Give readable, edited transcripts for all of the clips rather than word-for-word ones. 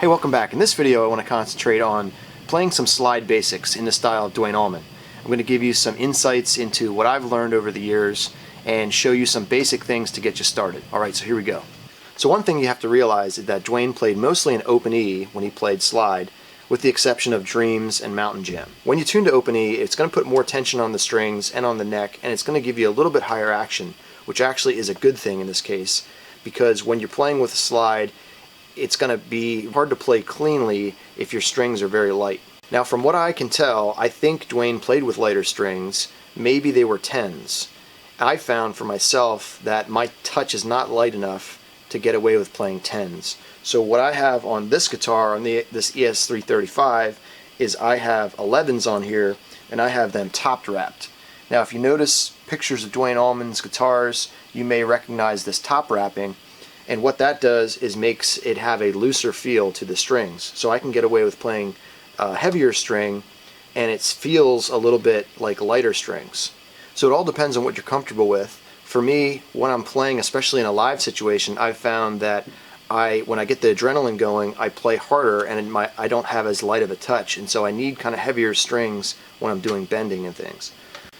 Hey, welcome back. In this video I want to concentrate on playing some slide basics in the style of Duane Allman. I'm going to give you some insights into what I've learned over the years and show you some basic things to get you started. Alright, so here we go. So one thing you have to realize is that Duane played mostly in open E when he played slide, with the exception of Dreams and Mountain Jam. When you tune to open E, it's going to put more tension on the strings and on the neck, and it's going to give you a little bit higher action, which actually is a good thing in this case, because when you're playing with a slide, it's going to be hard to play cleanly if your strings are very light. Now, from what I can tell, I think Duane played with lighter strings. Maybe they were 10s. I found for myself that my touch is not light enough to get away with playing 10s. So what I have on this guitar, on this ES335, is I have 11s on here, and I have them topped wrapped. Now, if you notice pictures of Duane Allman's guitars, you may recognize this top wrapping. And what that does is makes it have a looser feel to the strings. So I can get away with playing a heavier string, and it feels a little bit like lighter strings. So it all depends on what you're comfortable with. For me, when I'm playing, especially in a live situation, I've found that when I get the adrenaline going, I play harder, and I don't have as light of a touch. And so I need kind of heavier strings when I'm doing bending and things.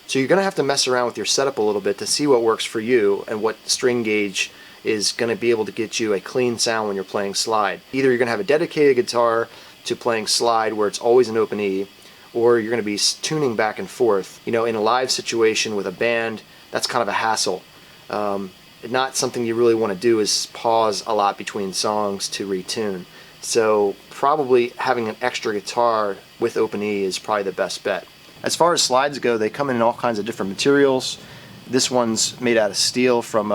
So you're going to have to mess around with your setup a little bit to see what works for you and what string gauge is going to be able to get you a clean sound when you're playing slide. Either you're going to have a dedicated guitar to playing slide where it's always an open E, or you're going to be tuning back and forth. You know, in a live situation with a band, that's kind of a hassle. Not something you really want to do is pause a lot between songs to retune. So probably having an extra guitar with open E is probably the best bet. As far as slides go, they come in all kinds of different materials. This one's made out of steel from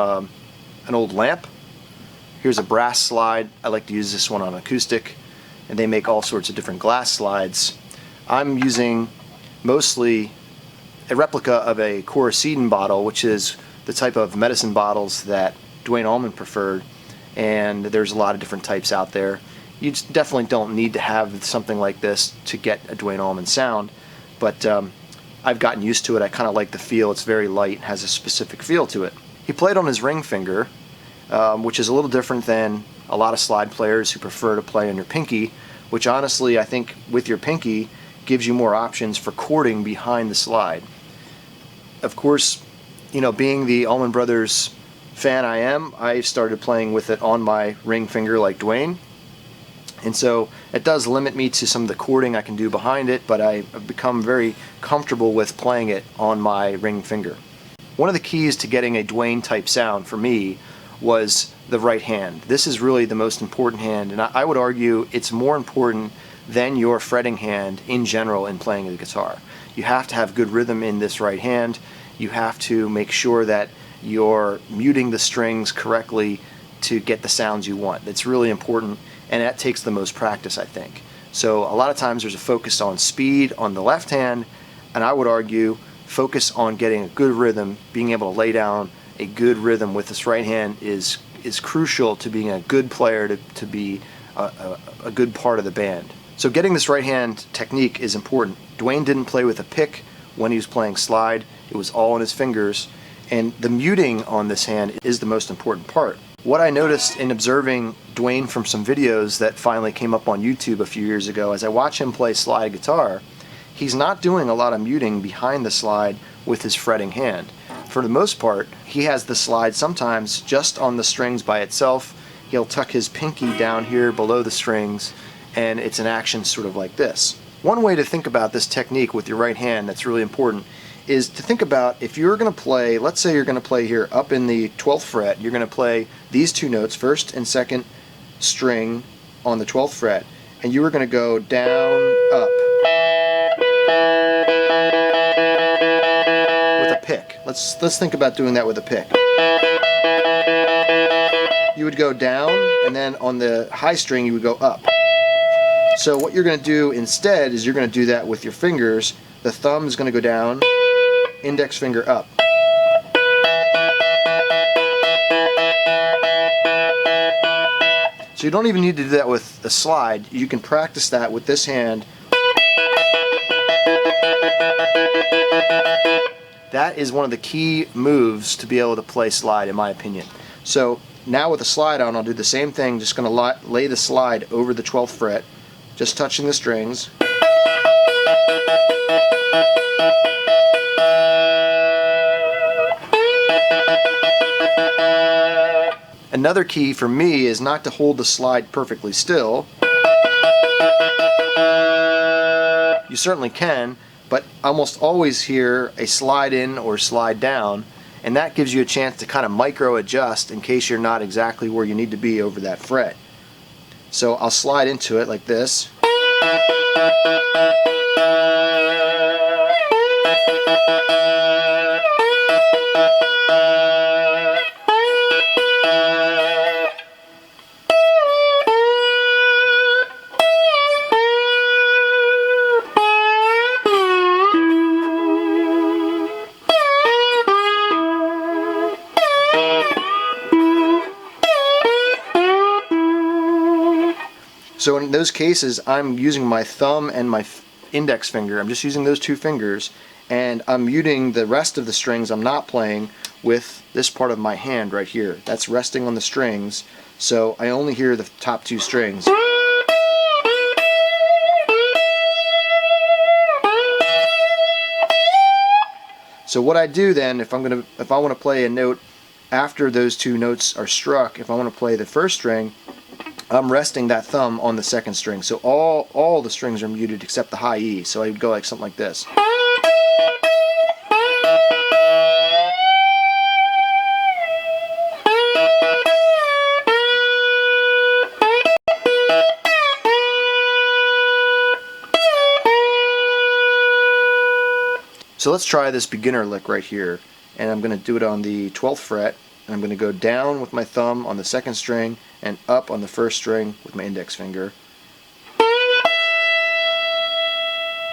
an old lamp. Here's a brass slide. I like to use this one on acoustic, and they make all sorts of different glass slides. I'm using mostly a replica of a Coricidin bottle, which is the type of medicine bottles that Duane Allman preferred, and there's a lot of different types out there. You definitely don't need to have something like this to get a Duane Allman sound, but I've gotten used to it. I kind of like the feel. It's very light and has a specific feel to it. He played on his ring finger, which is a little different than a lot of slide players who prefer to play on your pinky, which honestly I think with your pinky gives you more options for chording behind the slide. Of course, you know, being the Allman Brothers fan I started playing with it on my ring finger like Duane. And so it does limit me to some of the chording I can do behind it, but I've become very comfortable with playing it on my ring finger. One of the keys to getting a Duane type sound for me was the right hand. This is really the most important hand, and I would argue it's more important than your fretting hand in general in playing the guitar. You have to have good rhythm in this right hand. You have to make sure that you're muting the strings correctly to get the sounds you want. That's really important, and that takes the most practice, I think. So a lot of times there's a focus on speed on the left hand, and I would argue focus on getting a good rhythm. Being able to lay down a good rhythm with this right hand is crucial to being a good player, to be a good part of the band. So getting this right hand technique is important. Duane didn't play with a pick when he was playing slide. It was all in his fingers, and the muting on this hand is the most important part. What I noticed in observing Duane from some videos that finally came up on YouTube a few years ago, as I watch him play slide guitar, he's not doing a lot of muting behind the slide with his fretting hand. For the most part, he has the slide sometimes just on the strings by itself. He'll tuck his pinky down here below the strings, and it's an action sort of like this. One way to think about this technique with your right hand that's really important is to think about if you're going to play, let's say you're going to play here up in the 12th fret, you're going to play these two notes, first and second string on the 12th fret, and you were going to go down, up, with a pick. Let's think about doing that with a pick. You would go down, and then on the high string you would go up. So what you're going to do instead is you're going to do that with your fingers. The thumb is going to go down, index finger up. So you don't even need to do that with a slide. You can practice that with this hand. That is one of the key moves to be able to play slide, in my opinion. So now with the slide on, I'll do the same thing, just going to lay the slide over the 12th fret, just touching the strings. Another key for me is not to hold the slide perfectly still. You certainly can, but almost always hear a slide in or slide down, and that gives you a chance to kind of micro adjust in case you're not exactly where you need to be over that fret. So I'll slide into it like this. So in those cases, I'm using my thumb and my index finger. I'm just using those two fingers, and I'm muting the rest of the strings I'm not playing with this part of my hand right here. That's resting on the strings, so I only hear the top two strings. So what I do then, if I want to play a note after those two notes are struck, if I want to play the first string, I'm resting that thumb on the second string. So all the strings are muted except the high E. So I would go like something like this. So let's try this beginner lick right here. And I'm going to do it on the 12th fret. And I'm going to go down with my thumb on the second string and up on the first string with my index finger.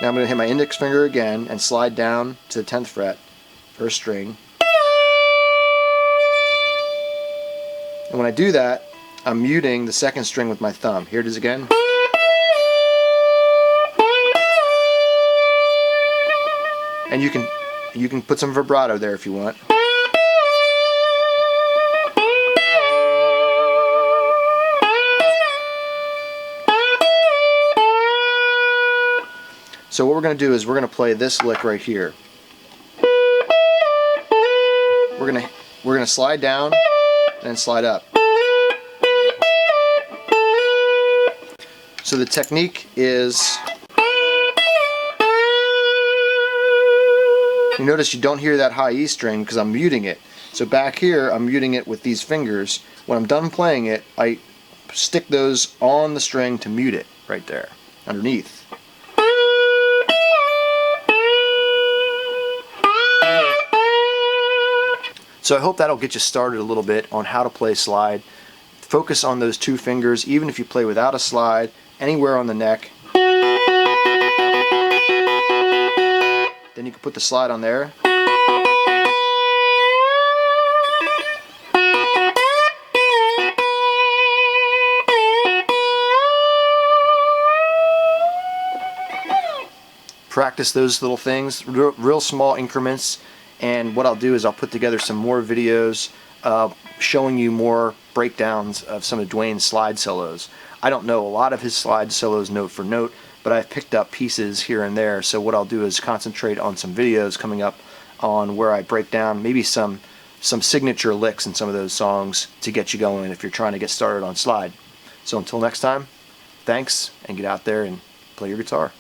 Now I'm going to hit my index finger again and slide down to the 10th fret, first string. And when I do that, I'm muting the second string with my thumb. Here it is again. And you can put some vibrato there if you want. So what we're going to do is we're going to play this lick right here. We're going to slide down and then slide up. So the technique is, you notice you don't hear that high E string because I'm muting it. So back here I'm muting it with these fingers. When I'm done playing it, I stick those on the string to mute it right there underneath. So I hope that'll get you started a little bit on how to play slide. Focus on those two fingers, even if you play without a slide, anywhere on the neck. Then you can put the slide on there. Practice those little things, real small increments. And what I'll do is I'll put together some more videos showing you more breakdowns of some of Duane's slide solos. I don't know a lot of his slide solos note for note, but I've picked up pieces here and there. So what I'll do is concentrate on some videos coming up on where I break down maybe some signature licks in some of those songs to get you going if you're trying to get started on slide. So until next time, thanks, and get out there and play your guitar.